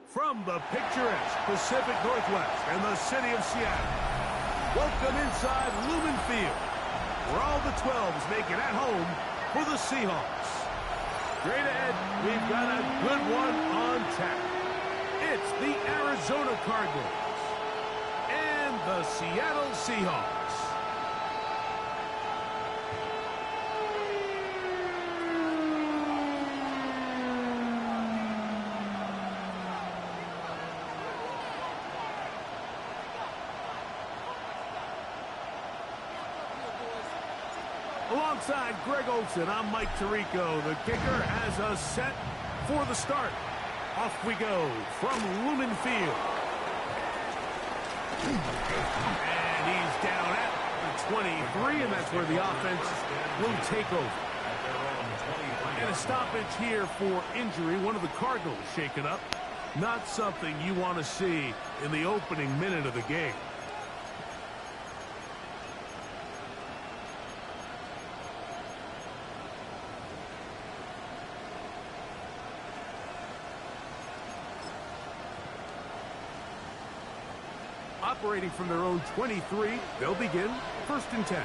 From the picturesque Pacific Northwest and the city of Seattle, welcome inside Lumen Field, where all the 12s make it at home for the Seahawks. Straight ahead, we've got a good one on tap. It's the Arizona Cardinals and the Seattle Seahawks. Alongside Greg Olsen, I'm Mike Tirico. The kicker has us set for the start. Off we go from Lumen Field. And he's down at the 23, and that's where the offense will take over. And a stoppage here for injury. One of the Cardinals shaken up. Not something you want to see in the opening minute of the game. Operating from their own 23, they'll begin 1st and 10.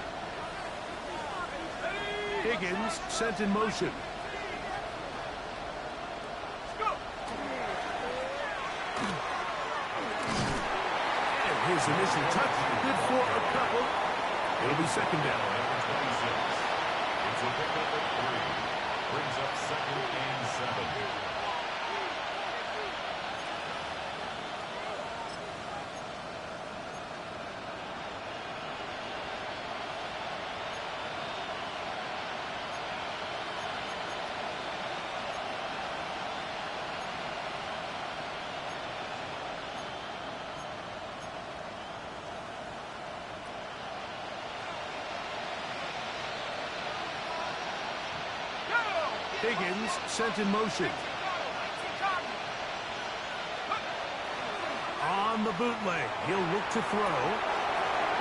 Higgins sent in motion. And his initial touch, good for a couple. It'll be 2nd down. It's a pickup at 3. Brings up 2nd and 7. Higgins sent in motion. On the bootleg, he'll look to throw.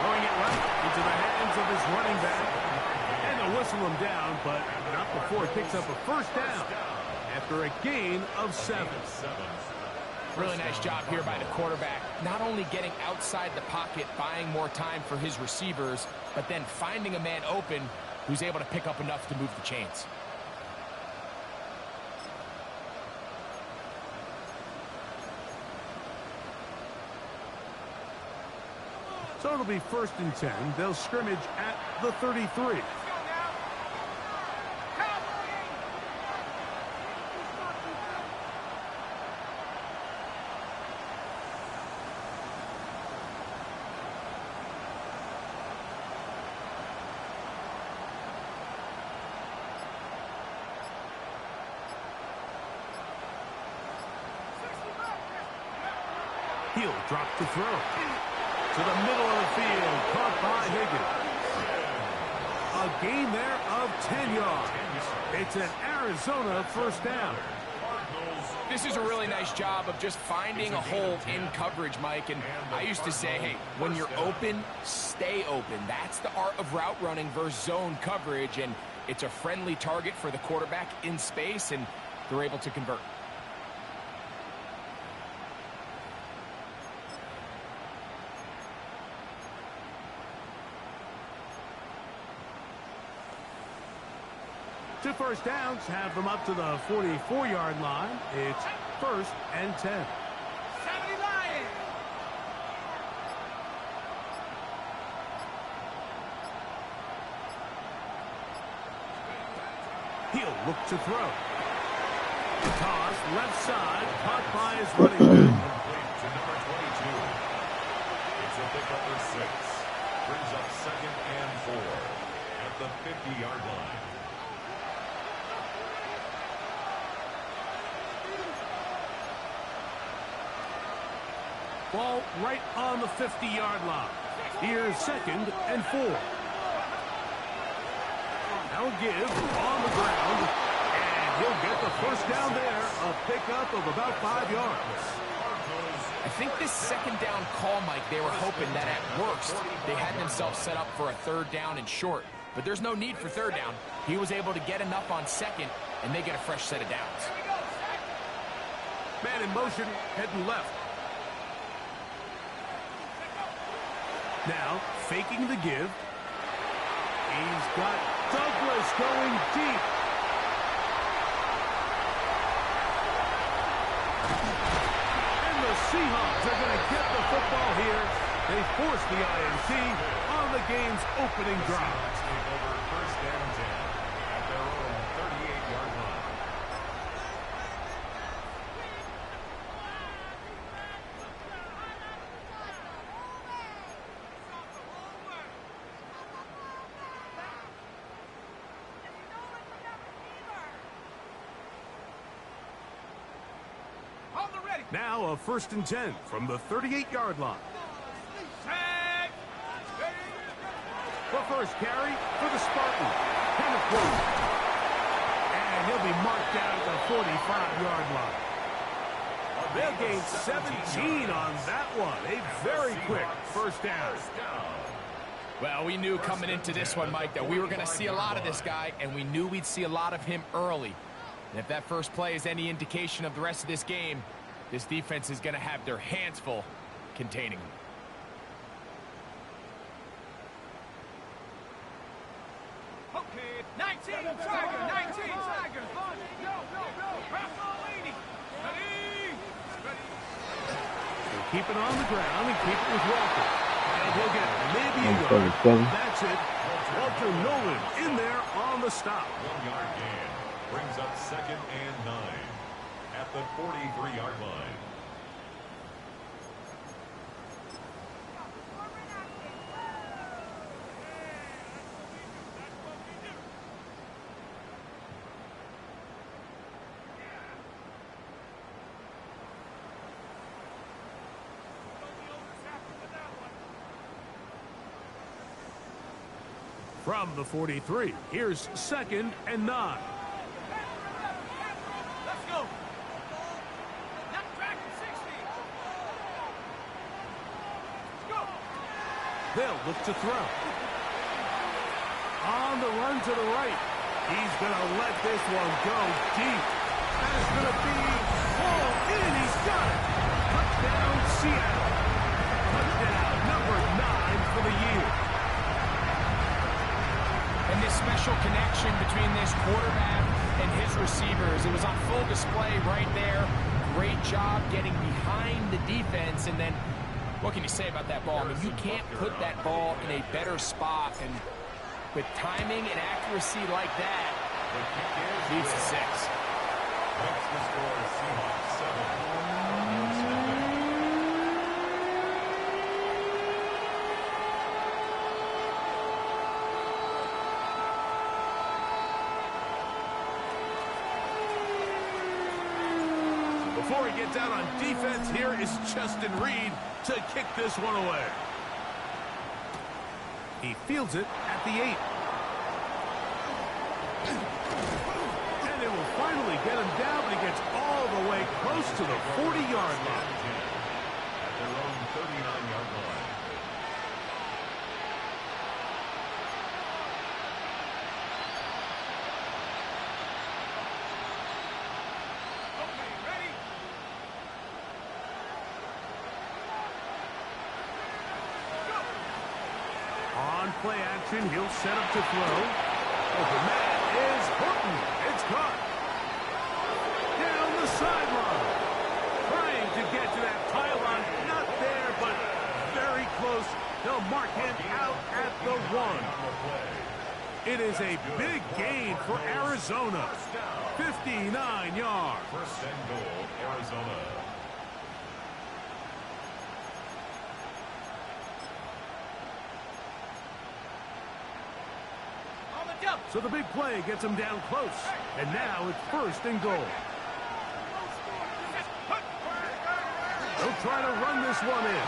Throwing it right into the hands of his running back. And they'll whistle him down, but not before he picks up a 1st down after a gain of 7. Really nice job here by the quarterback. Not only getting outside the pocket, buying more time for his receivers, but then finding a man open who's able to pick up enough to move the chains. So it'll be 1st and 10. They'll scrimmage at the 33. He'll drop to throw. To the middle of the field, caught by Higgins. A gain there of 10 yards. It's an Arizona 1st down. This is a really nice job of just finding a hole in coverage, Mike. And I used to say, hey, when you're open, stay open. That's the art of route running versus zone coverage. And it's a friendly target for the quarterback in space, and they're able to convert. Two 1st downs have them up to the 44-yard line. It's 1st and 10. He'll look to throw. Toss left side, caught by his running back. To number 22. It's a pickup for 6. Brings up 2nd and 4 at the 50-yard line. Ball right on the 50-yard line. Here's 2nd and 4. Now give on the ground, and he'll get the 1st down there. A pickup of about 5 yards. I think this 2nd down call, Mike, they were hoping that at worst they had themselves set up for a 3rd down and short. But there's no need for 3rd down. He was able to get enough on 2nd, and they get a fresh set of downs. Man in motion, heading left. Now, faking the give. He's got Douglas going deep. And the Seahawks are going to get the football here. They force the INT on the game's opening drive. Take over first down 10 at their own 38-yard line. Now a 1st and 10 from the 38-yard line. The first carry for the Spartans. Kenneth Williams. And he'll be marked down at the 45-yard line. They'll gain 17 on that one. A very quick first down. Well, we knew coming into this one, Mike, that we were going to see a lot of this guy, and we knew we'd see a lot of him early. And if that first play is any indication of the rest of this game, this defense is going to have their hands full containing him. Okay, 19, Tiger, 19, Tiger. Go, go, go. Ready. He'll keep it on the ground and keep it with Walker. And he'll get maybe a yard. That's it. Walter Nolan in there on the stop. 1-yard gain brings up 2nd and 9 at the 43-yard line. From the 43, here's 2nd and 9. Let's go. Not tracking 60. Let's go. They'll look to throw. On the run to the right. He's going to let this one go deep. That is going to be all in. He's got it. Touchdown, Seattle. Touchdown number 9 for the year. And this special connection between this quarterback and his receivers, it was on full display right there. Great job getting behind the defense. And then, what can you say about that ball? I mean, you can't put that ball in a better spot. And with timing and accuracy like that, leads to 6. Next to score Seahawks 7. Before he gets out on defense, here is Justin Reed to kick this one away. He fields it at the 8. And it will finally get him down, but he gets all the way close to the 40-yard line. At their own 39-yard line. On play action, he'll set up to throw. Open man is Horton. It's caught. Down the sideline. Trying to get to that pylon. Not there, but very close. They'll mark him out at the 1. It is a big gain for Arizona. 59 yards. First and goal, Arizona. So the big play gets him down close. And now it's 1st and goal. They'll try to run this one in.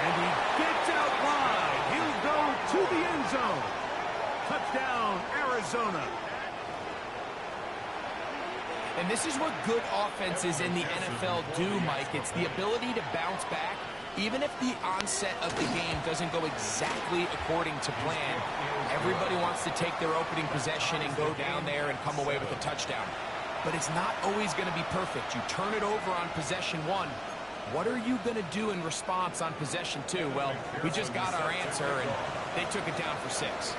And he gets out wide. He'll go to the end zone. Touchdown, Arizona. And this is what good offenses in the NFL do, Mike. It's the ability to bounce back, even if the onset of the game doesn't go exactly according to plan. Everybody wants to take their opening possession and go down there and come away with a touchdown. but it's not always going to be perfect. You turn it over on possession 1. What are you going to do in response on possession 2? Well, we just got our answer, and they took it down for 6.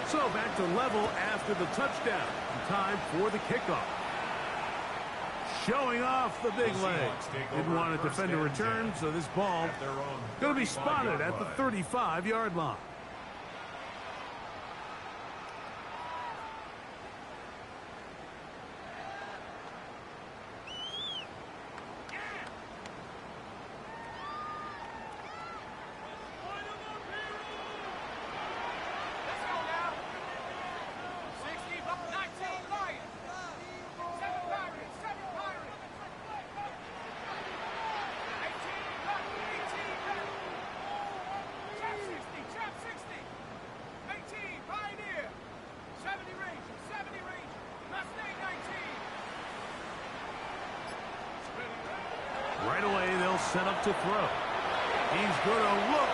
So back to level after the touchdown. Time for the kickoff. Showing off the big leg. Didn't want to defend a return, so this ball going to be spotted at the 35-yard line. Right away, they'll set up to throw. He's going to look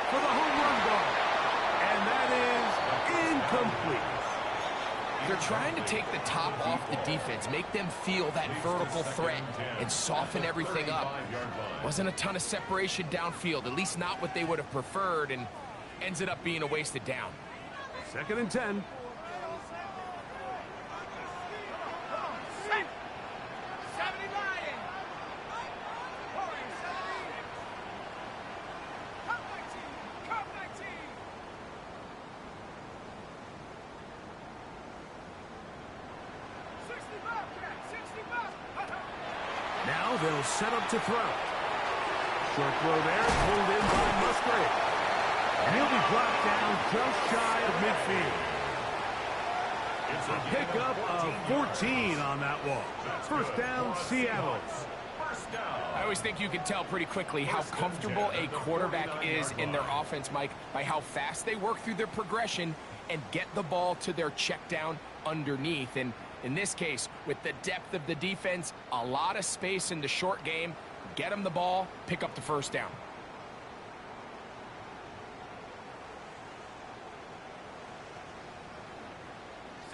for the home run ball. And that is incomplete. They're trying to take the top off the defense, make them feel that vertical threat, and soften everything up. Wasn't a ton of separation downfield, at least not what they would have preferred, and ends it up being a wasted down. 2nd and 10. Now they'll set up to throw. Short throw there, pulled in by Musgrave. And he'll be brought down just shy of midfield. It's a pickup of 14 on that walk. First down, Seattle. I always think you can tell pretty quickly how comfortable a quarterback is in their offense, Mike, by how fast they work through their progression and get the ball to their check down underneath. And in this case, with the depth of the defense, a lot of space in the short game, get them the ball, pick up the first down.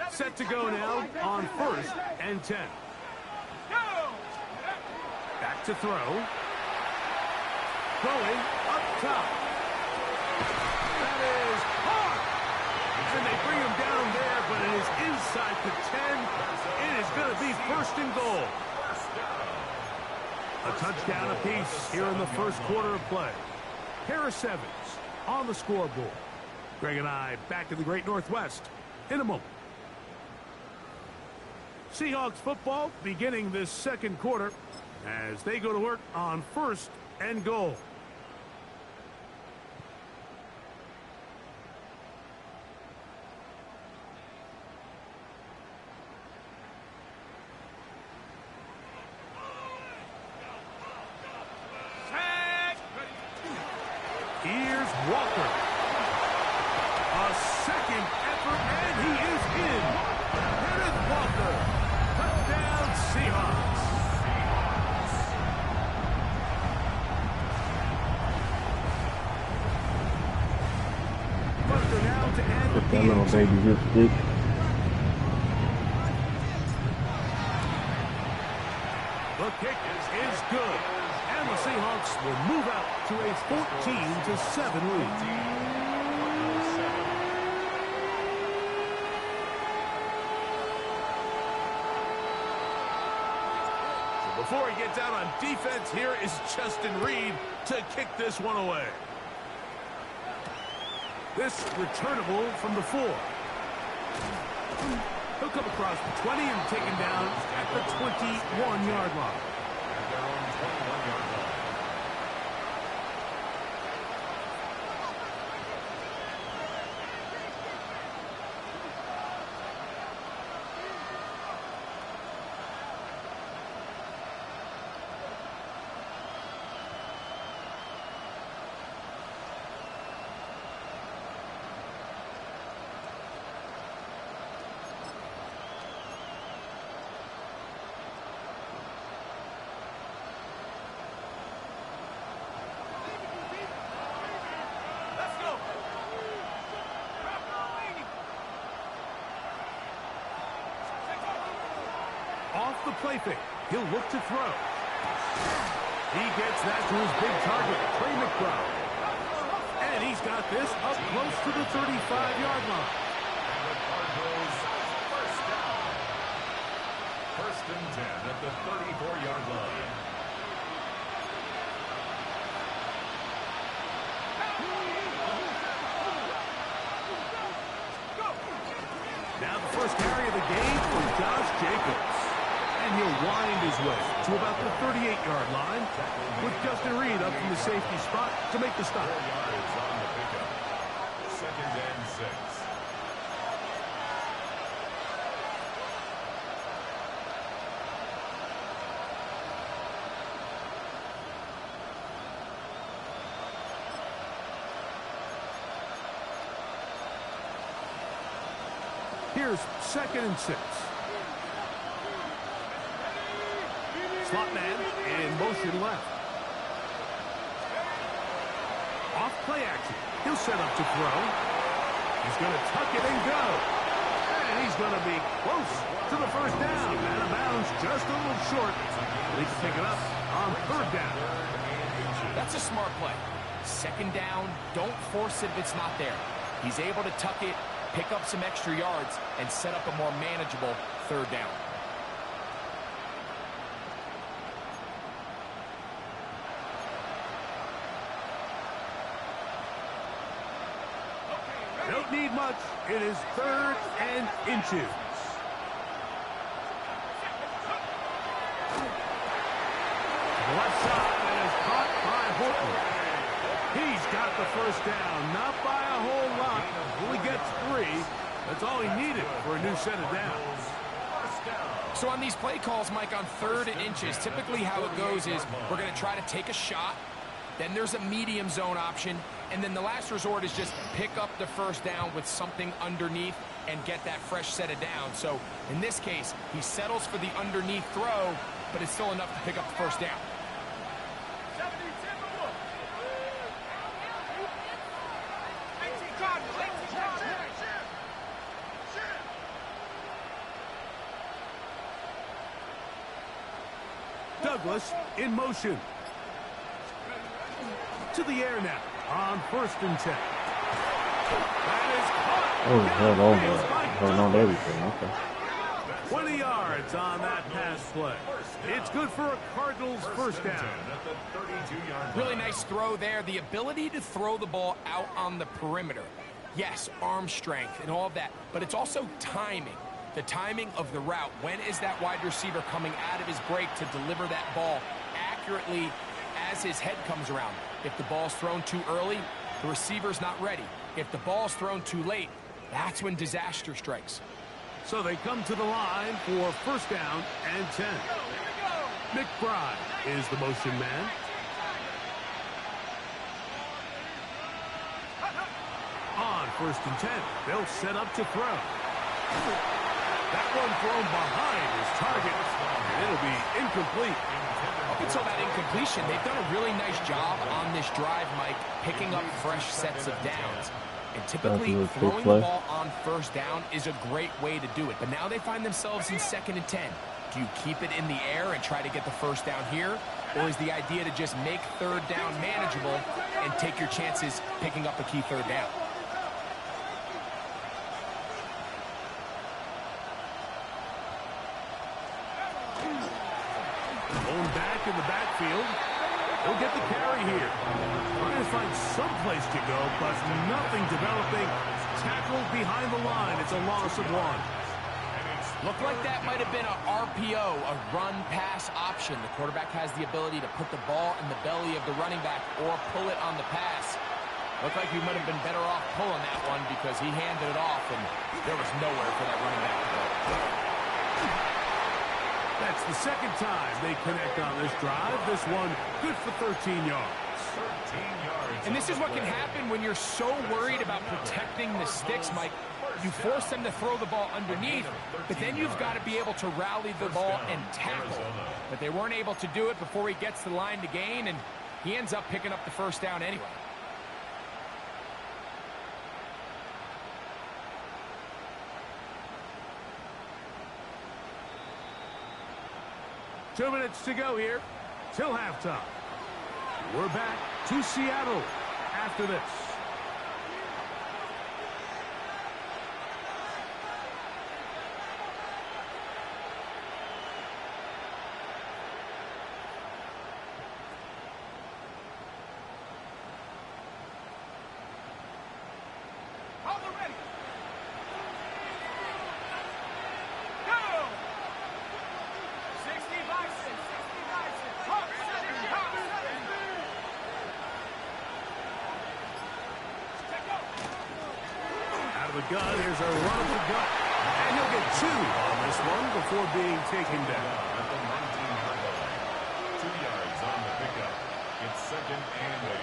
Set to go now on 1st and 10. Back to throw. Going up top. That is hard. And they bring him down there, but it is inside the 10. It is going to be 1st and goal. A touchdown apiece here in the first quarter of play. Harris Evans on the scoreboard. Greg and I back in the Great Northwest in a moment. Seahawks football beginning this second quarter as they go to work on 1st and goal. Here's Walker. A second effort, and he is in. Kenneth Walker. Touchdown, Seahawks. Buster now to add the that little baby just stick. The kick is good. And the Seahawks will move out to a 14-7 lead. So before he gets out on defense, here is Justin Reed to kick this one away. This returnable from the 4. He'll come across the 20 and taken down at the 21-yard line. Off the play fake. He'll look to throw. He gets that to his big target, Trey McBride. And he's got this up close to the 35-yard line. And the Cardinals first down. First and 10 at the 34-yard line. Now the first carry of the game for Josh Jacobs. And he'll wind his way to about the 38-yard line with Justin Reed up from the safety spot to make the stop. 4 yards on the pickup. Second and 6. Here's second and 6. Slot man in motion left. Off play action. He'll set up to throw. He's going to tuck it and go. And he's going to be close to the first down. Out of bounds just a little short. They can pick it up on third down. That's a smart play. Second down, don't force it if it's not there. He's able to tuck it, pick up some extra yards, and set up a more manageable third down. Don't need much. It is third and inches. The left side and is caught by Horton. He's got the first down, not by a whole lot. Only gets 3. That's all he needed for a new set of downs. So on these play calls, Mike, on third and inches, typically how it goes is we're going to try to take a shot. Then there's a medium zone option. And then the last resort is just pick up the first down with something underneath and get that fresh set of downs. So in this case, he settles for the underneath throw, but it's still enough to pick up the first down. Douglas in motion. To the air now on first and 10. That is caught. Oh, held over. Held on to everything. Okay. 20 yards on that pass play. It's good for a Cardinals first down. Really nice throw there. The ability to throw the ball out on the perimeter. Yes, arm strength and all of that, but it's also timing. The timing of the route. When is that wide receiver coming out of his break to deliver that ball accurately as his head comes around? If the ball's thrown too early, the receiver's not ready. If the ball's thrown too late, that's when disaster strikes. So they come to the line for first down and 10. McBride is the motion man. On first and 10, they'll set up to throw. That one thrown behind his target, and it'll be incomplete. Up until that incompletion, they've done a really nice job on this drive, Mike, picking up fresh sets of downs. And typically, throwing the ball on first down is a great way to do it. But now they find themselves in second and 10. Do you keep it in the air and try to get the first down here? Or is the idea to just make third down manageable and take your chances picking up a key third down? Going back in the backfield. He'll get the carry here. Trying to find some place to go, but nothing developing. Tackled behind the line. It's a loss of 1. Looked like that might have been a RPO, a run-pass option. The quarterback has the ability to put the ball in the belly of the running back or pull it on the pass. Looked like he might have been better off pulling that one because he handed it off, and there was nowhere for that running back to go. That's the second time they connect on this drive. This one good for 13 yards. 13 yards. And this is what can happen when you're so worried about protecting the sticks, Mike. You force them to throw the ball underneath, but then you've got to be able to rally the ball and tackle. But they weren't able to do it before he gets the line to gain, and he ends up picking up the first down anyway. 2 minutes to go here till halftime. We're back to Seattle after this. The gun, here's a run of the gut. And he'll get 2 on this one before being taken down. At the 19-yard line. 2 yards on the pickup. It's 2nd and 8.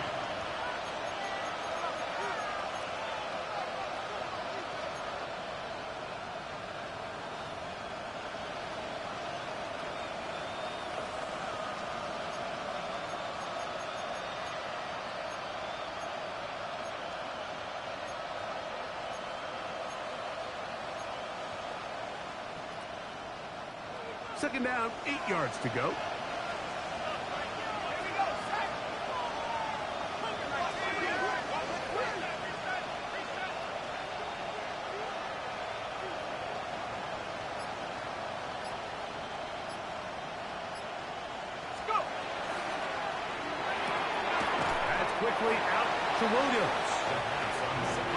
Second down, 8 yards to go. That's quickly out to Williams.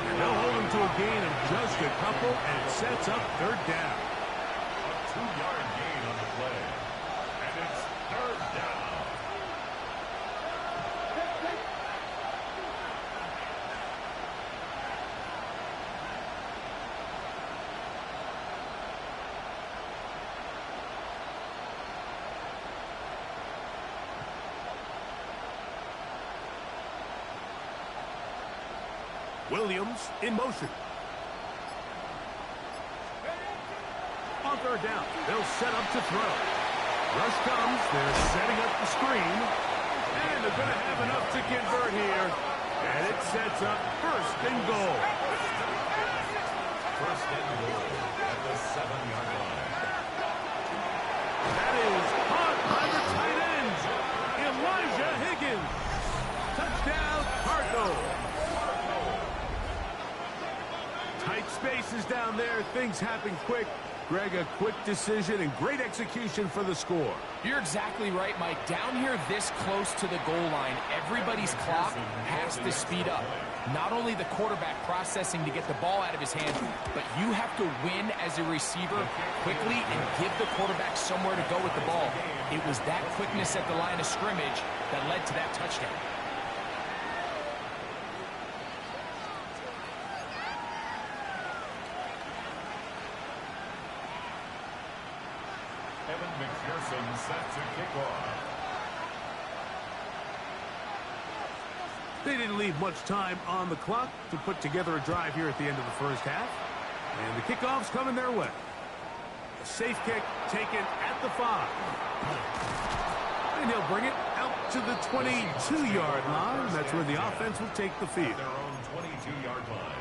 And they'll hold him to a gain of just a couple, and it sets up 3rd down. 2-yard gain on the play. And it's 3rd down. Williams in motion. On 3rd down, they'll set up to throw. Rush comes, they're setting up the screen, and they're going to have enough to convert here, and it sets up 1st and goal. 1st and goal at the 7-yard line. That is caught by the tight end, Elijah Higgins. Touchdown, Cardinals. Tight spaces down there, things happen quick. Greg, a quick decision and great execution for the score. You're exactly right, Mike. Down here this close to the goal line, everybody's clock has to speed up. Not only the quarterback processing to get the ball out of his hands, but you have to win as a receiver quickly and give the quarterback somewhere to go with the ball. It was that quickness at the line of scrimmage that led to that touchdown. McPherson set to kick off. They didn't leave much time on the clock to put together a drive here at the end of the 1st half. And the kickoff's coming their way. A safe kick taken at the 5. And he'll bring it out to the 22-yard line. That's where the offense will take the field. Their own 22-yard line.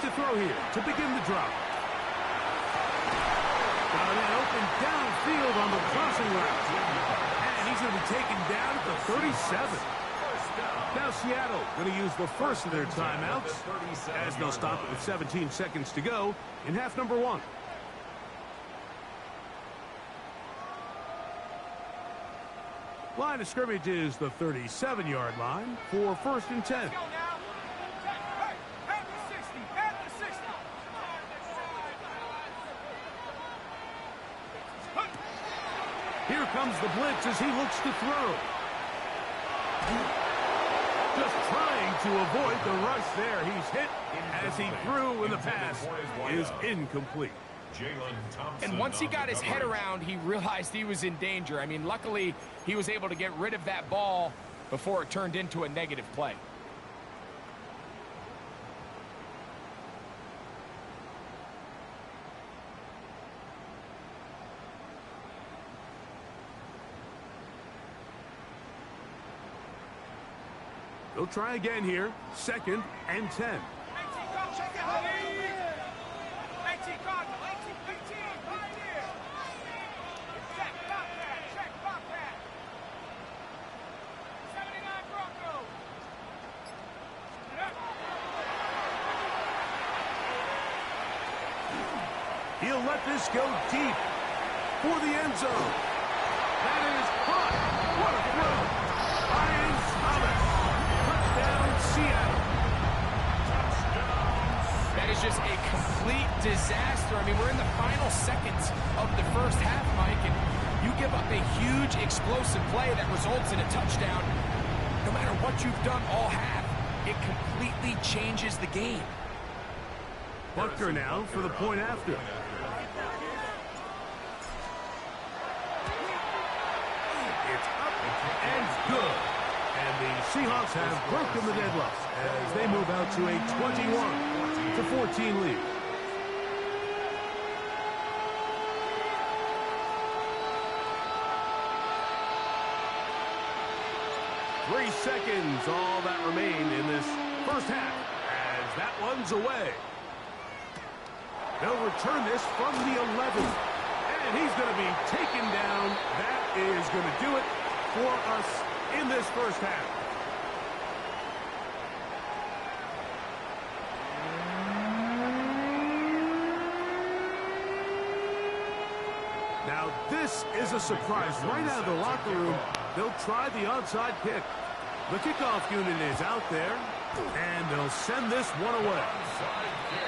To throw here to begin the drive. Got an open downfield on the crossing route. And he's going to be taken down at the 37. Now Seattle going to use the first of their timeouts as they'll stop it with 17 seconds to go in half number 1. Line of scrimmage is the 37-yard line for 1st and 10. Here comes the blitz as he looks to throw. Just trying to avoid the rush there. He's hit as he threw, and the pass is incomplete. And once he got his head around, he realized he was in danger. I mean, luckily, he was able to get rid of that ball before it turned into a negative play. They'll try again here. 2nd and 10. He'll let this go deep for the end zone. That is caught. What a throw. Ryan Thomas. Touchdown, Seattle. That is just a complete disaster. I mean, we're in the final seconds of the first half, Mike, and you give up a huge explosive play that results in a touchdown. No matter what you've done all half, it completely changes the game. Bucker now for the point after. It's up and good. And the Seahawks have broken the deadlock as they move out to a 21-14 lead. Three seconds, all that remain in this first half as that one's away. They'll return this from the 11. And he's going to be taken down. That is going to do it for us in this first half. Now, this is a surprise. Right out of the locker room, they'll try the onside kick. The kickoff unit is out there, and they'll send this one away.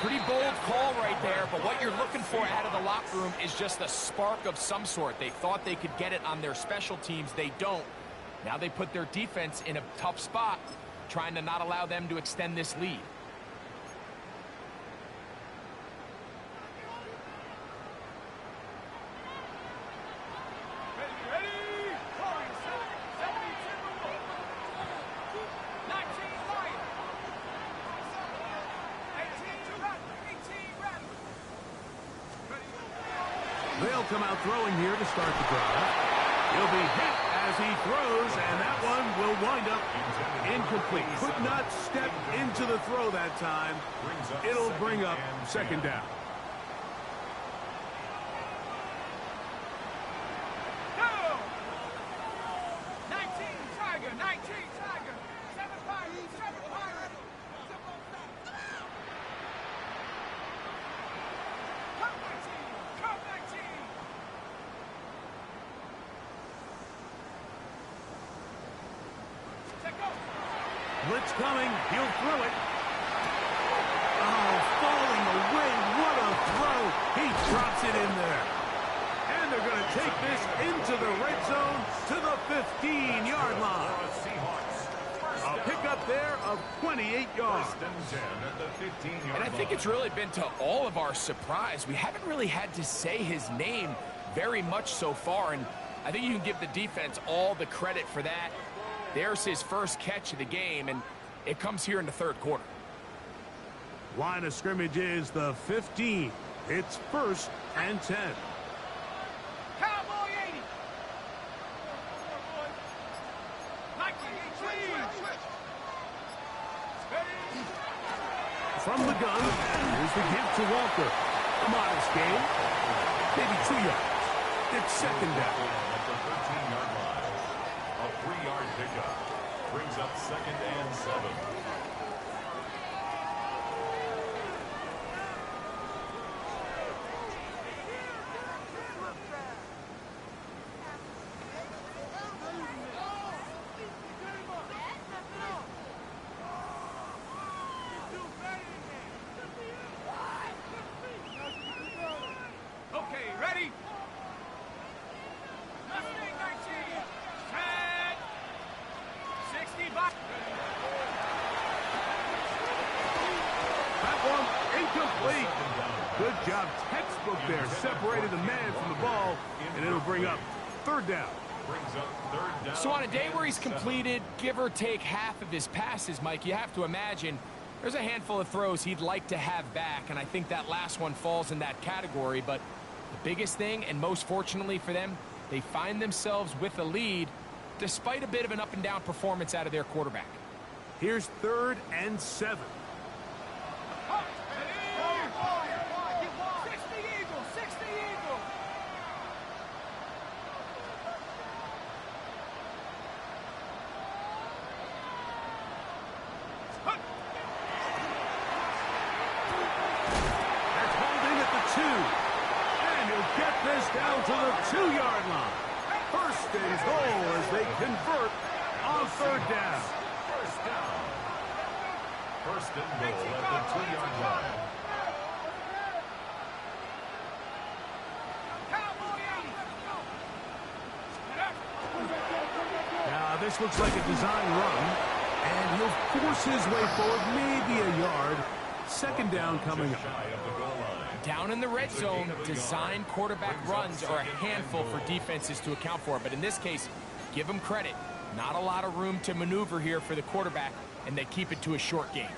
Pretty bold call right there, but what you're looking for out of the locker room is just a spark of some sort. They thought they could get it on their special teams. They don't. Now they put their defense in a tough spot, trying to not allow them to extend this lead. They'll come out throwing here to start the drive. He'll be hit as he throws, and that one will wind up incomplete. Could not step into the throw that time. It'll bring up 2nd down. Blitz coming. He'll throw it. Oh, falling away. What a throw. He drops it in there. And they're going to take this into the red zone to the 15-yard line. A pickup there of 28 yards. And I think it's really been to all of our surprise. We haven't really had to say his name very much so far, and I think you can give the defense all the credit for that. There's his first catch of the game, and it comes here in the 3rd quarter. Line of scrimmage is the 15. It's 1st and 10. Cowboy 80. From the gun, here's the give to Walker. A modest gain. Maybe 2 yards. It's 2nd down. At the 13-yard line. A 3-yard pickup brings up 2nd and 7. Okay, ready? Mustang 19. Set. 65. That one incomplete. Good job, textbook there, separated the man from the ball, and it'll bring up third down. So on a day where he's completed, give or take half of his passes, Mike, you have to imagine there's a handful of throws he'd like to have back, and I think that last one falls in that category. But the biggest thing, and most fortunately for them, they find themselves with a lead despite a bit of an up-and-down performance out of their quarterback. Here's 3rd and 7. Down to the 2-yard line. 1st and goal as they convert on 3rd down. First and goal at the 2-yard line. Now this looks like a design run, and he'll force his way forward, maybe a yard. 2nd down coming up. Down in the red zone, design quarterback runs are a handful for defenses to account for. But in this case, give them credit. Not a lot of room to maneuver here for the quarterback, and they keep it to a short game.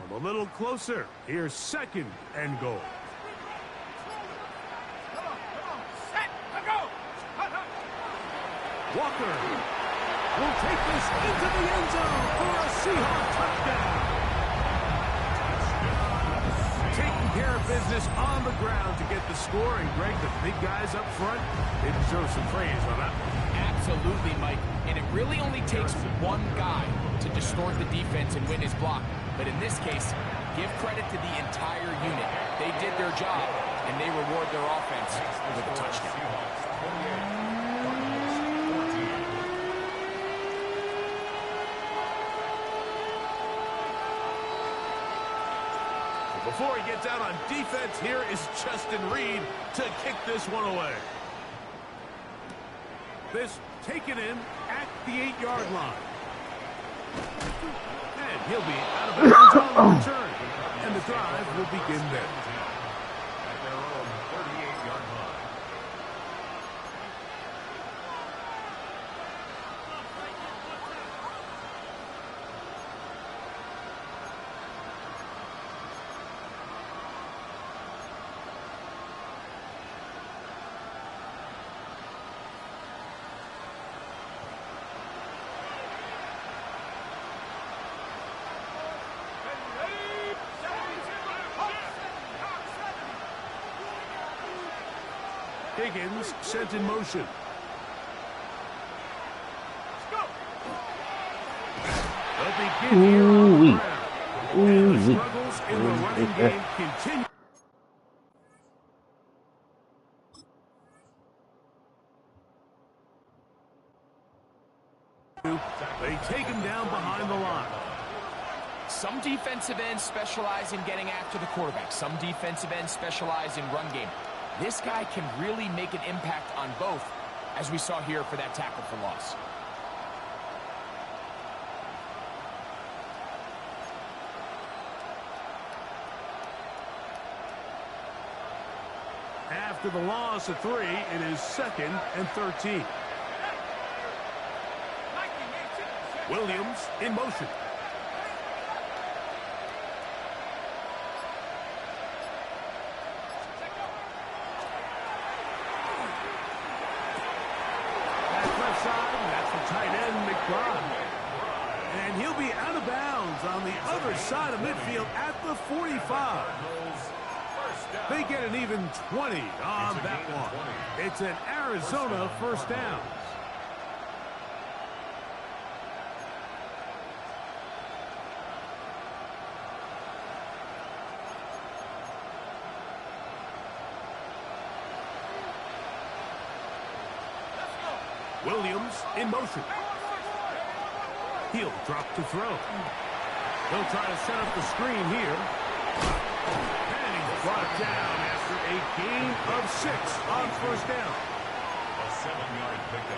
From a little closer, here's 2nd and goal. Walker will take this into the end zone for a Seahawks touchdown. Taking care of business on the ground to get the score. And Greg, the big guys up front, they deserve some praise on that. Absolutely, Mike. And it really only takes one guy to distort the defense and win his block. But in this case, give credit to the entire unit. They did their job, and they reward their offense with a touchdown. Before he gets out on defense, here is Justin Reed to kick this one away. This taken in at the 8-yard line. And he'll be out of bounds on the return. And the drive will begin there. At their own 38-yard line. Higgins sent in motion. They'll begin here on the ground. And the struggles in the running game continue. They take him down behind the line. Some defensive ends specialize in getting after the quarterback. Some defensive ends specialize in run game. This guy can really make an impact on both, as we saw here for that tackle for loss. After the loss of 3, it is 2nd and 13. Williams in motion. That's the tight end, Nikah. And he'll be out of bounds on the other side of midfield at the 45. They get an even 20 on that one. It's an Arizona first down. Williams in motion. He'll drop to throw. He'll try to set up the screen here. And he's brought down after a gain of 6 on first down. A 7-yard pickup.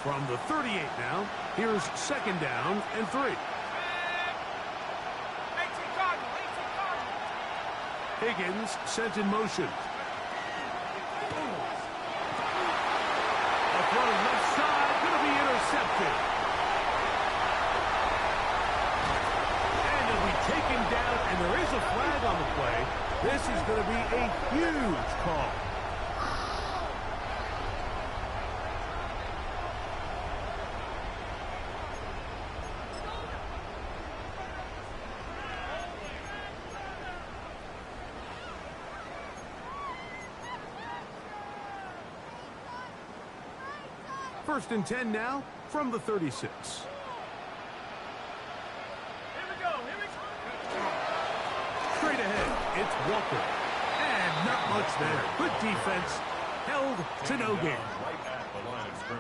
From the 38 now, here's second down and 3. 18 Cardinal, 18 Cardinal. Higgins sent in motion. A throw left side, going to be intercepted. And he'll be taken down, and there is a flag on the play. This is going to be a huge call. First and 10 now from the 36. Here we go, Straight ahead, it's Walker. And not much there. Good defense. Held to no gain.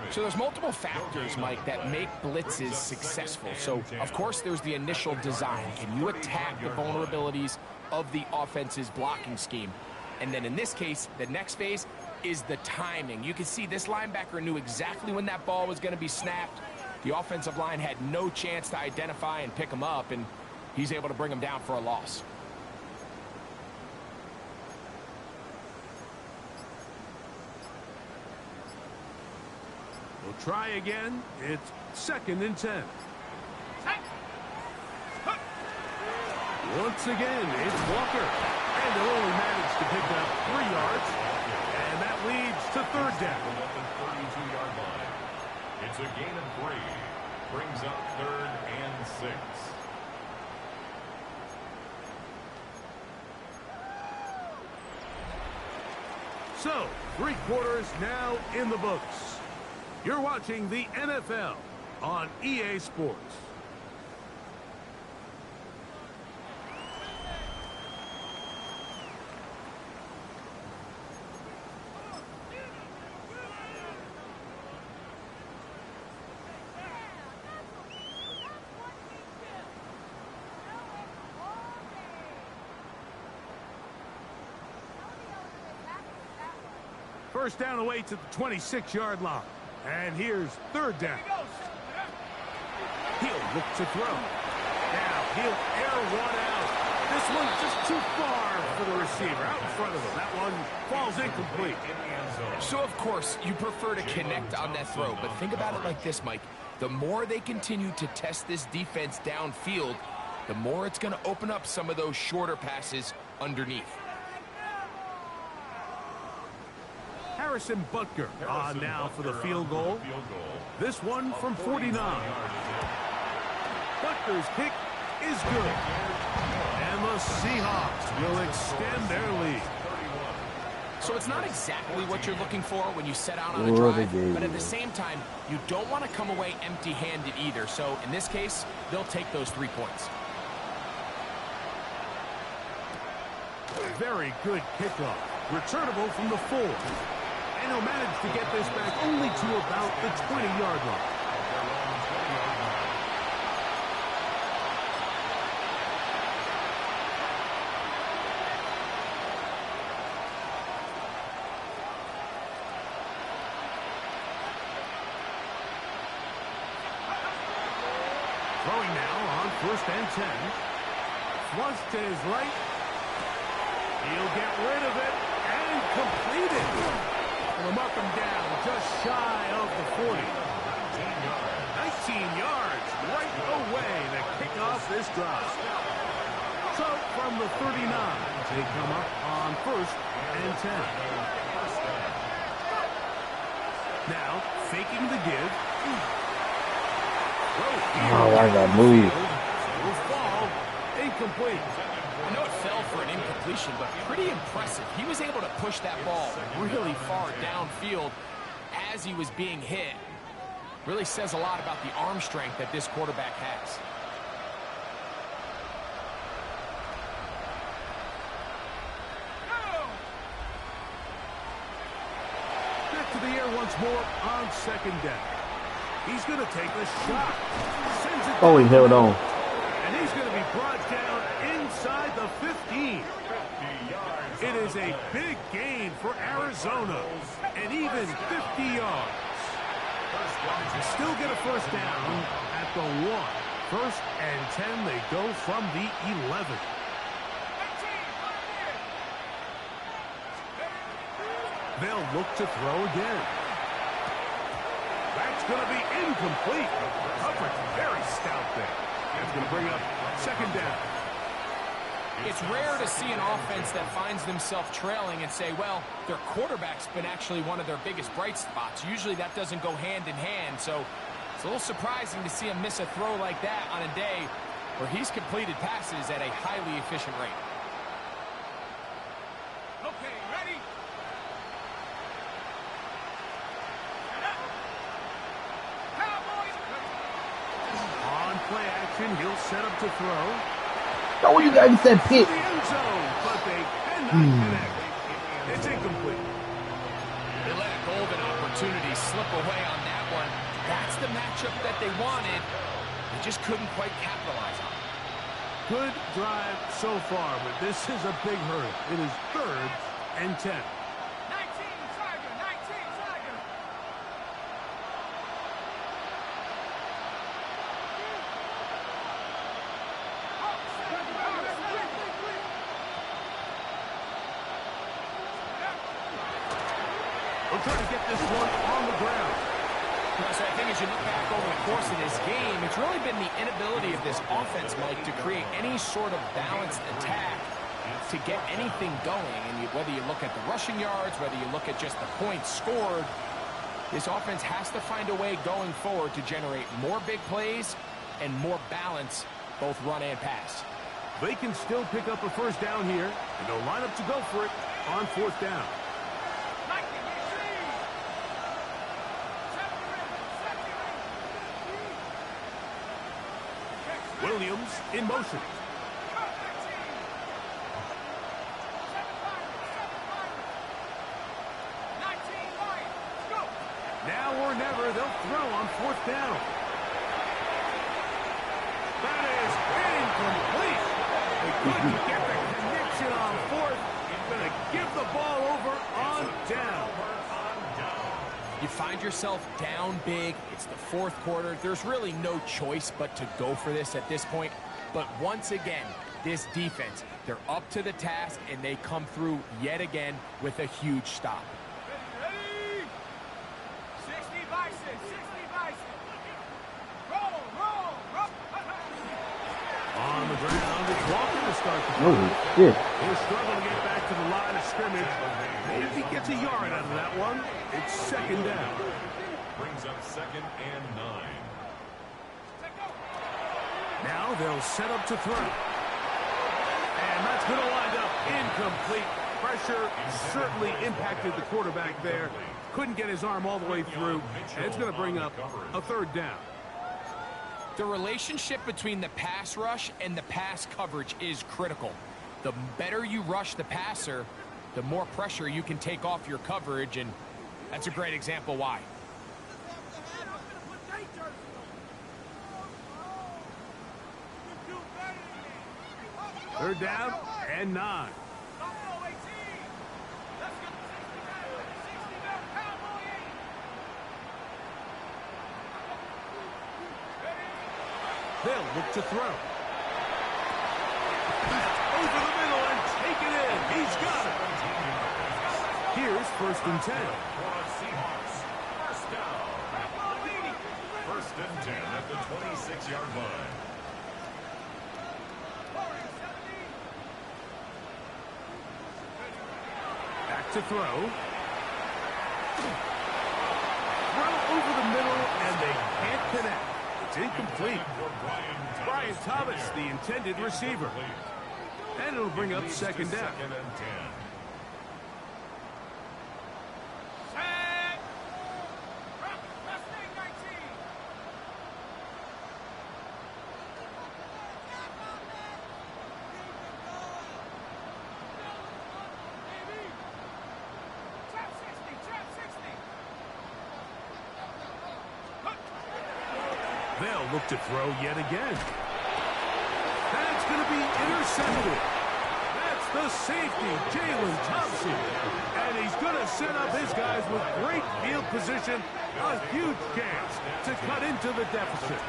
So there's multiple factors, Mike, that make blitzes successful. So, of course, there's the initial design. Can you attack the vulnerabilities of the offense's blocking scheme? And then in this case, the next phase is the timing. You can see this linebacker knew exactly when that ball was going to be snapped. The offensive line had no chance to identify and pick him up, and he's able to bring him down for a loss. We'll try again. It's second and 10. Once again, it's Walker. And they'll only manage to pick up 3 yards. And that leads to third down. At the 32-yard line. It's a gain of 3. Brings up third and 6. So, 3 quarters now in the books. You're watching the NFL on EA Sports. First down away to the 26-yard line. And here's third down. He'll look to throw. Now he'll air one out. This one's just too far for the receiver. Out in front of him. That one falls incomplete. So, of course, you prefer to connect on that throw. But think about it like this, Mike. The more they continue to test this defense downfield, the more it's going to open up some of those shorter passes underneath. Harrison Butker on now for the field goal. This one from 49. Butker's kick is good. And the Seahawks will extend their lead. So it's not exactly what you're looking for when you set out on a drive, but at the same time, you don't want to come away empty-handed either. So in this case, they'll take those 3 points. Very good kickoff. Returnable from the 4. And he'll manage to get this back only to about the 20-yard line. Throwing now on first and 10. Flush to his right. He'll get rid of it and complete it. We'll mark him down just shy of the 40. 19 yards right away to kick off this drive. So from the 39, they come up on first and 10. Now faking the give. Oh, I got moved. Will fall incomplete. I know it fell for an incompletion, but pretty impressive. He was able to push that ball really far downfield as he was being hit. Really says a lot about the arm strength that this quarterback has. Back to the air once more on second down. He's going to take a shot. Sends it Oh, he held on. And he's going to be brought down inside the 15. It is a big gain for Arizona. And even 50 yards. Still get a first down at the 1. First and 10, they go from the 11. They'll look to throw again. That's going to be incomplete. Coverage very stout there. That's going to bring up second down. It's rare to see an offense that finds themselves trailing and say, well, their quarterback's been actually one of their biggest bright spots. Usually that doesn't go hand in hand, so it's a little surprising to see him miss a throw like that on a day where he's completed passes at a highly efficient rate. Okay, ready? Cowboys! On play action, he'll set up to throw. Oh, you guys said To pick. the end zone, but they cannot connect. It's incomplete. They let a golden opportunity slip away on that one. That's the matchup that they wanted. They just couldn't quite capitalize on it. Good drive so far, but this is a big hurdle. It is third and 10. 19, Tiger, 19, Tiger. They'll try to get this one on the ground. So I think as you look back over the course of this game, it's really been the inability of this offense, Mike, to create any sort of balanced attack to get anything going. And whether you look at the rushing yards, whether you look at just the points scored, this offense has to find a way going forward to generate more big plays and more balance, both run and pass. They can still pick up a first down here, and they'll line up to go for it on fourth down. Williams in motion. Now or never, they'll throw on fourth down. That is incomplete. They couldn't get the connection on fourth. He's going to give the ball over on down. You find yourself down big. It's the fourth quarter. There's really no choice but to go for this at this point. But once again, this defense, they're up to the task, and they come through yet again with a huge stop. Ready? 60 bison, 60 bison. Roll, roll, roll. On the ground, it's Walker to start the Oh, play. shit. He'll struggle to get back to the line of scrimmage. Maybe if he gets a yard out of that one, it's second down. Brings up second and 9. Now they'll set up to throw. And that's going to wind up incomplete. Pressure certainly impacted the quarterback there. Couldn't get his arm all the way through. And it's going to bring up a third down. The relationship between the pass rush and the pass coverage is critical. The better you rush the passer, the more pressure you can take off your coverage, and that's a great example why. Third down and 9. They'll look to throw. Over the middle and take it in. He's got it. Here's first and 10. Seahawks. First down. First and 10 at the 26-yard line. Back to throw. Throw over the middle, and they can't connect. It's incomplete. Brian Thomas, the intended receiver. And it'll bring up second down. Second and 10. They'll look to throw yet again. That's going to be intercepted. That's It's the safety, Jalen Thompson. And he's going to set up his guys with great field position. A huge chance to cut into the deficit.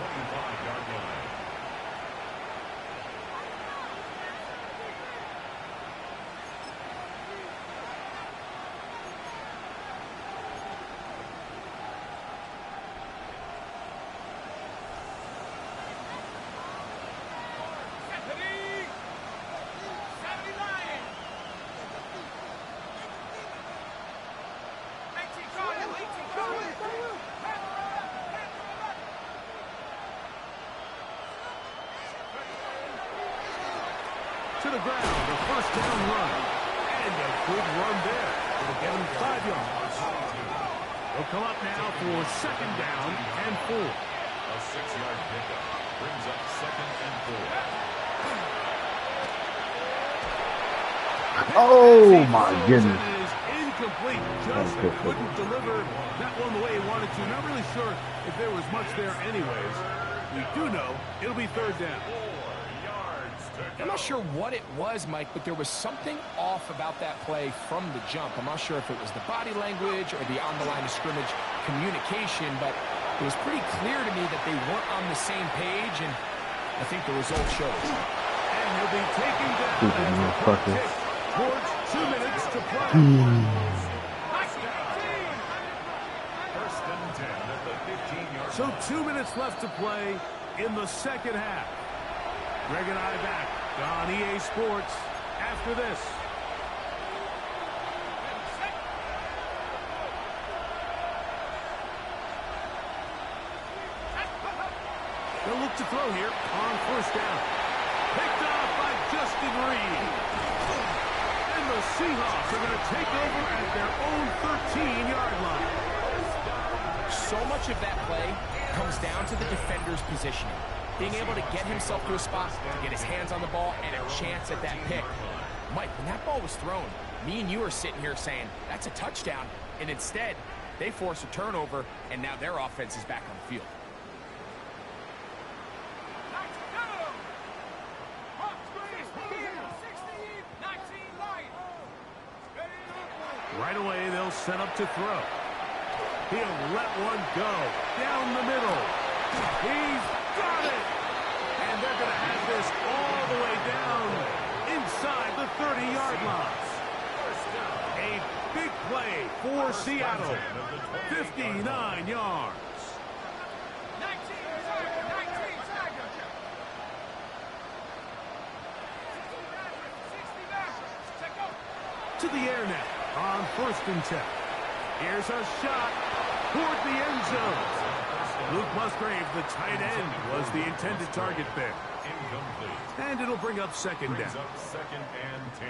To the ground, the first down run. And a good run there. It'll get him 5 yards. They'll come up now for second down and 4. A 6-yard pickup brings up second and 4. Oh, my goodness. It is incomplete. Just couldn't deliver that one the way he wanted to. Not really sure if there was much there anyways. We do know it'll be third down. I'm not sure what it was, Mike, but there was something off about that play from the jump. I'm not sure if it was the body language or the on-the-line of scrimmage communication, but it was pretty clear to me that they weren't on the same page, and I think the result shows. And he'll be taken down towards 2 minutes to play. First and 10 at the 15-yard line. So 2 minutes left to play in the second half. Greg and I back on EA Sports after this. They'll look to throw here on first down. Picked off by Justin Reed. And the Seahawks are going to take over at their own 13-yard line. So much of that play comes down to the defender's positioning. Being able to get himself to a spot, to get his hands on the ball, and a chance at that pick. Mike, when that ball was thrown, me and you are sitting here saying, that's a touchdown. And instead, they force a turnover, and now their offense is back on the field. Right away, they'll set up to throw. He'll let one go down the middle. He's got it! And they're going to have this all the way down inside the 30-yard line. A big play for Seattle. 59 yards. To the air now on first and 10. Here's a shot toward the end zone. Luke Musgrave, the tight end, was the intended target there. Incomplete. And it'll bring up second Brings down. up second and 10.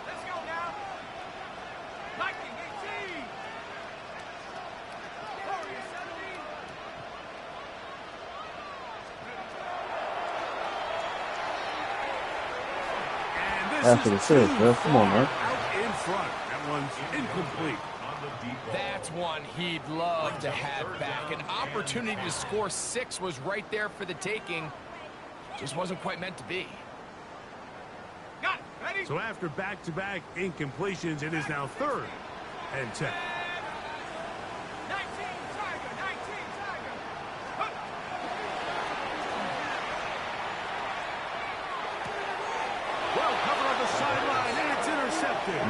Let's go now. Viking 18. Warriors 17. And this That's what it is says, too bro. Come on, man. far out in front. That one's incomplete. On the deep ball. That's one he'd love to have back. An opportunity to score 6 was right there for the taking. Just wasn't quite meant to be. Got it. Ready? So after back-to-back incompletions, it is now third and 10. 19 Tiger. 19 Tiger. Huh. Well covered on the sideline, and it's intercepted.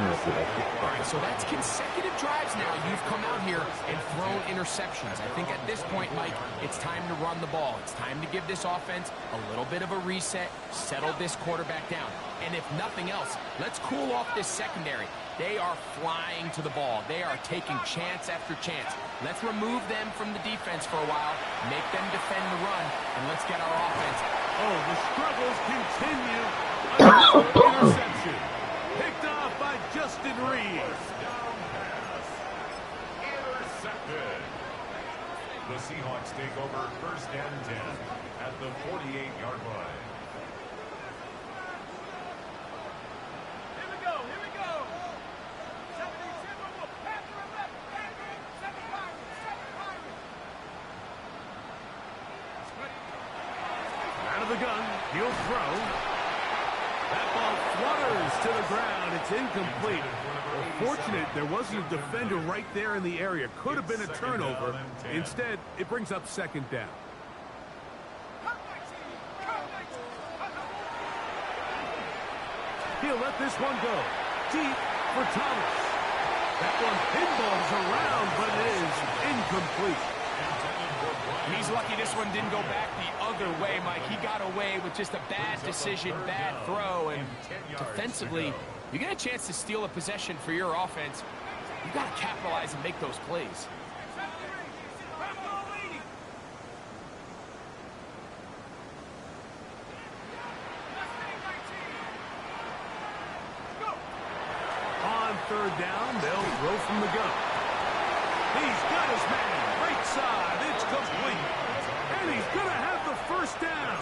All right, so that's consecutive drives now. You've come out here and thrown interceptions. I think at this point, Mike, it's time to run the ball. It's time to give this offense a little bit of a reset, settle this quarterback down. And if nothing else, let's cool off this secondary. They are flying to the ball. They are taking chance after chance. Let's remove them from the defense for a while, make them defend the run, and let's get our offense. Oh, the struggles continue. Another interception. Picked off by Justin Reed. Down pass. Intercepted. The Seahawks take over first and 10 at the 48-yard line. Here we go. Here we go. 77 will Panther and left. Panther. 7 Pirates. 7 Pirates. Out of the gun. He'll throw. That ball flutters to the ground. It's incomplete. Fortunate there wasn't a defender right there in the area. Could have been a turnover. Instead, it brings up second down. He'll let this one go. Deep for Thomas. That one pinballs around, but it is incomplete. He's lucky this one didn't go back the other way, Mike. He got away with just a bad decision, bad throw, and defensively, you get a chance to steal a possession for your offense. You got to capitalize and make those plays. On third down, they'll throw from the gun. He's got his man, right side, it's complete. And he's going to have the first down.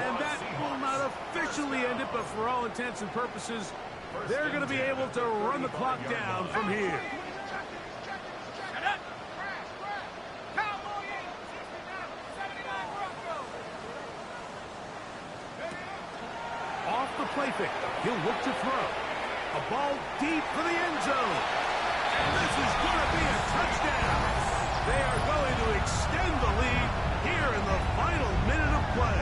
And that will not officially end it, but for all intents and purposes, they're going to be able to run the clock down from here. Off the play fake, he'll look to throw. A ball deep for the end zone. And this is going to be a touchdown. They are going to extend the lead here in the final minute of play.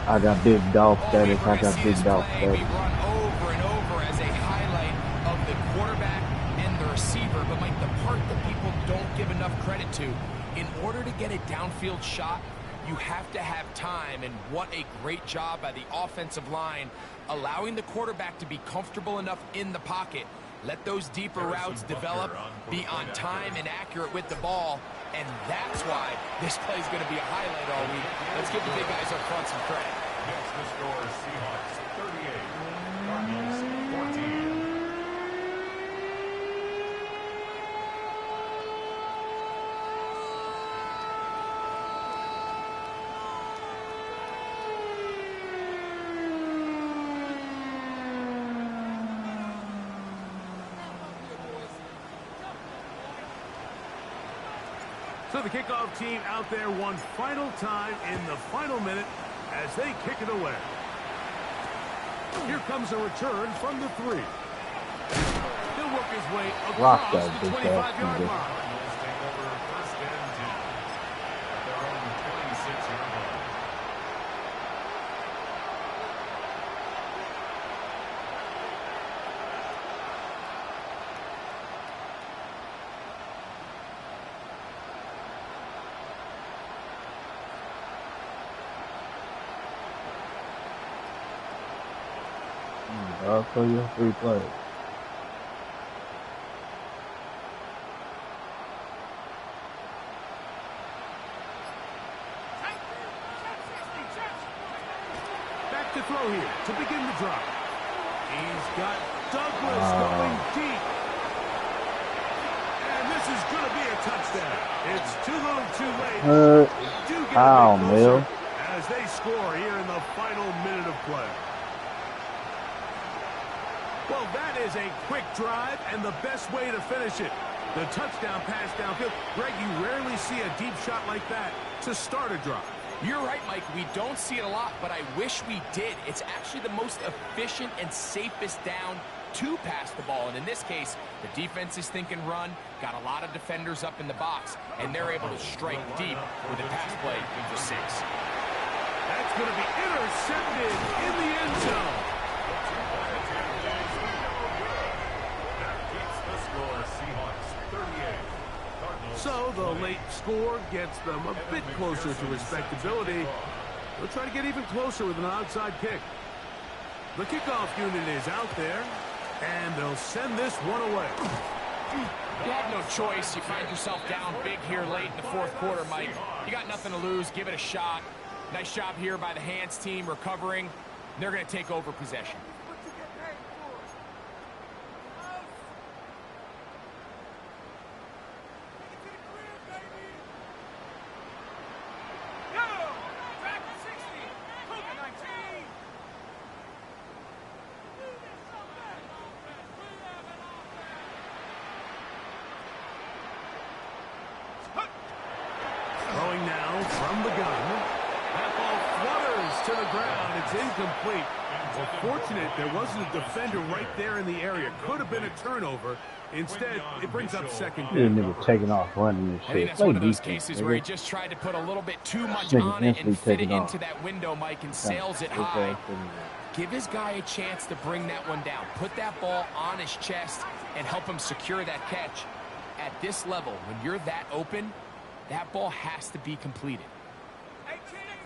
I got big Dolph status. I got big Dolph We status. run over and over as a highlight of the quarterback and the receiver. But, Mike, the part that people don't give enough credit to, in order to get a downfield shot, you have to have time, and what a great job by the offensive line, allowing the quarterback to be comfortable enough in the pocket. Let those deeper routes develop, be on time and accurate with the ball, and that's why this play is going to be a highlight all week. Let's give the big guys up front some credit. Next to score, Seahawks 38, Cardinals 14. So the kickoff team out there one final time in the final minute as they kick it away. Here comes a return from the 3. He'll work his way across the 25-yard line. Cardinals take over first and 10 at their own 26-yard line. I'll show you 3 plays. Back to throw here to begin the drive. He's got Douglas going deep. And this is going to be a touchdown. It's too little too late. Do get a bit closer as they score here in the final minute of play. Well, that is a quick drive and the best way to finish it. The touchdown pass downfield. Greg, you rarely see a deep shot like that to start a drive. You're right, Mike. We don't see it a lot, but I wish we did. It's actually the most efficient and safest down to pass the ball. And in this case, the defense is thinking run, got a lot of defenders up in the box, and they're able to strike deep with a pass play for 6. That's going to be intercepted in the end zone. So the late score gets them a bit closer to respectability. They'll try to get even closer with an outside kick. The kickoff unit is out there, and they'll send this one away. You have no choice. You find yourself down big here late in the fourth quarter, Mike. You got nothing to lose. Give it a shot. Nice job here by the hands team recovering. They're going to take over possession. Throwing now from the gun. That ball flutters to the ground. It's incomplete. Well, fortunate there wasn't a defender right there in the area. Could have been a turnover. Instead, it brings up second You down. nigga taking off running and I think shit. that's Play one of those defense, cases where he nigga. just tried to put a little bit too much Nigga on it instantly and fit it taking off. into that window, Mike, and Kinda sails it bitch high. ass thing. Give his guy a chance to bring that one down. Put that ball on his chest and help him secure that catch. At this level, when you're that open, that ball has to be completed. 18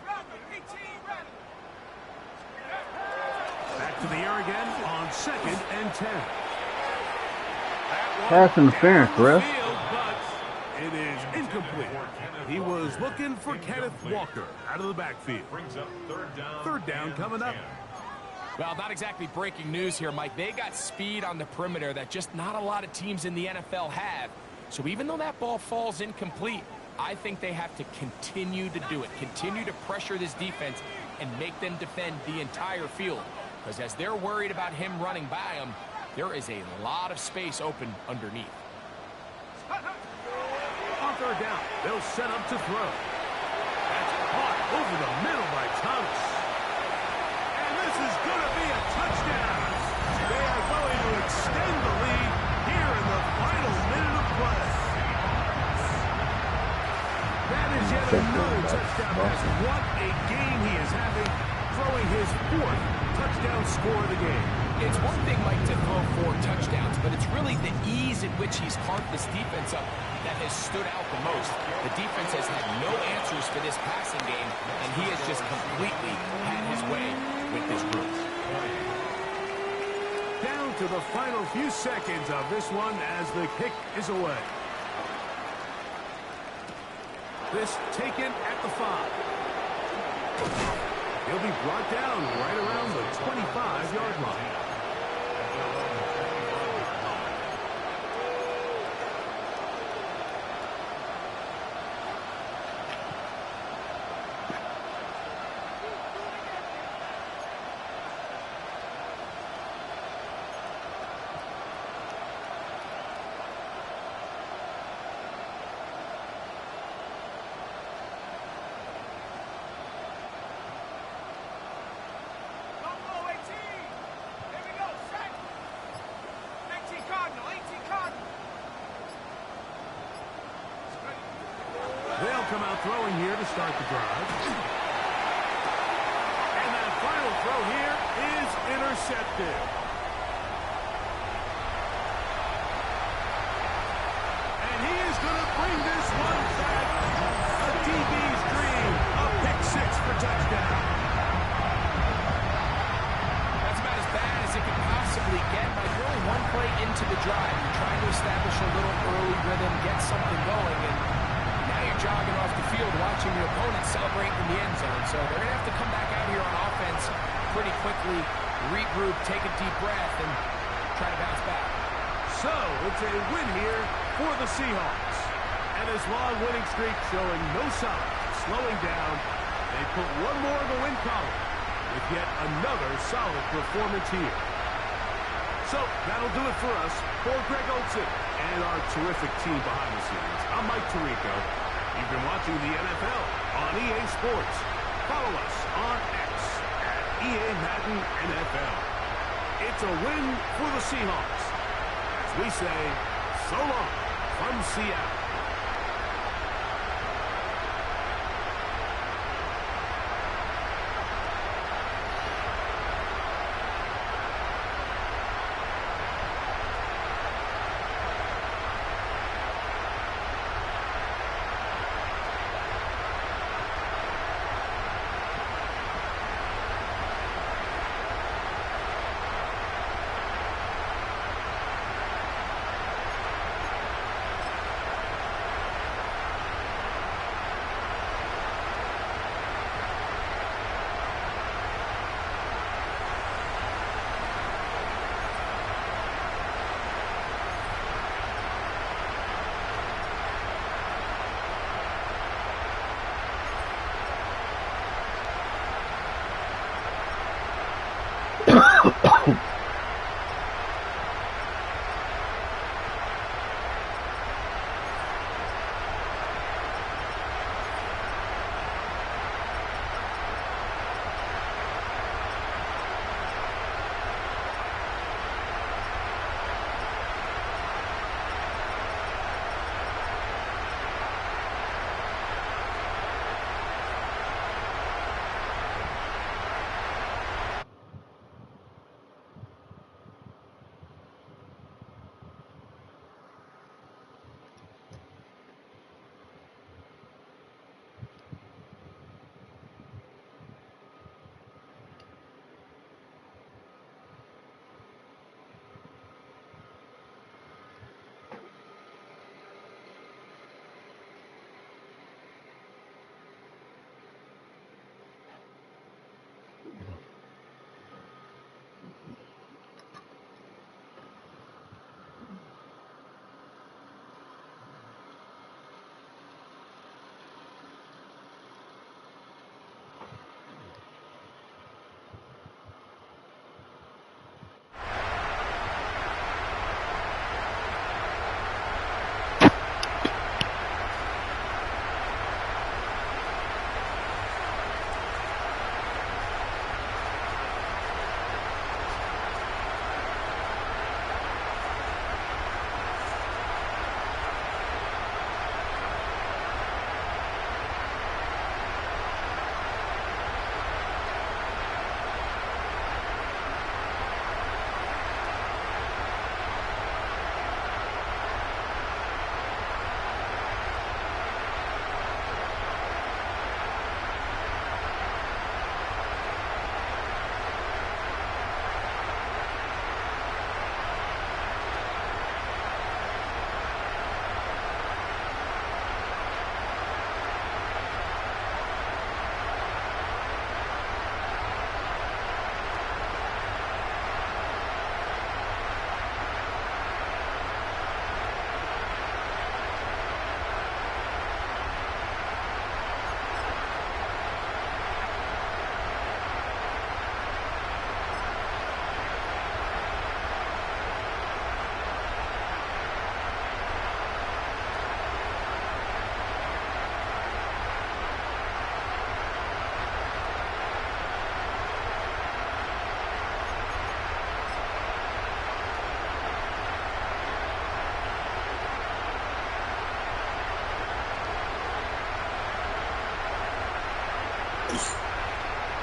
ready. 18 ready. Back to the air again on 2nd and 10. Pass interference, Down the ref. field, but it is incomplete. He was looking for Kenneth Walker out of the backfield. Brings up Third down coming up. Well, not exactly breaking news here, Mike. They got speed on the perimeter that just not a lot of teams in the NFL have. So even though that ball falls incomplete, I think they have to continue to do it. Continue to pressure this defense and make them defend the entire field. Because as they're worried about him running by them, there is a lot of space open underneath. On 3rd down, they'll set up to throw. That's caught over the middle by Thomas. And this is going to be a touchdown. They are going to extend the lead here in the final minute of play. That is yet another touchdown pass. What a game he is having, throwing his 4th touchdown score of the game. It's one thing, Mike, to throw 4 touchdowns, but it's really the ease in which he's carved this defense up that has stood out the most. The defense has had no answers for this passing game, and he has just completely had his way with this group. Down to the final few seconds of this one as the kick is away. This taken at the 5. He'll be brought down right around the 25-yard line. Don't go 18. Here we go. Set. 18 Cardinal. 18 Cardinal. They'll come out throwing here to start the drive. And that final throw here is intercepted. And he is going to bring this one back. A DB's dream. A pick 6 for touchdown. That's about as bad as it could possibly get. By really one play into the drive, you're trying to establish a little early rhythm, get something going, and now you're jogging off the field watching your opponent celebrate in the end zone. So they're going to have to come back out here on offense pretty quickly, regroup, take a deep breath, and try to bounce back. So it's a win here for the Seahawks. And his long winning streak showing no signs of slowing down. They put one more in the win column with yet another solid performance here. So that'll do it for us. For Greg Olsen and our terrific team behind the scenes, I'm Mike Tirico. You've been watching the NFL on EA Sports. Follow us on X at EA Madden NFL. It's a win for the Seahawks. As we say, so long from Seattle.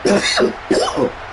Pirates.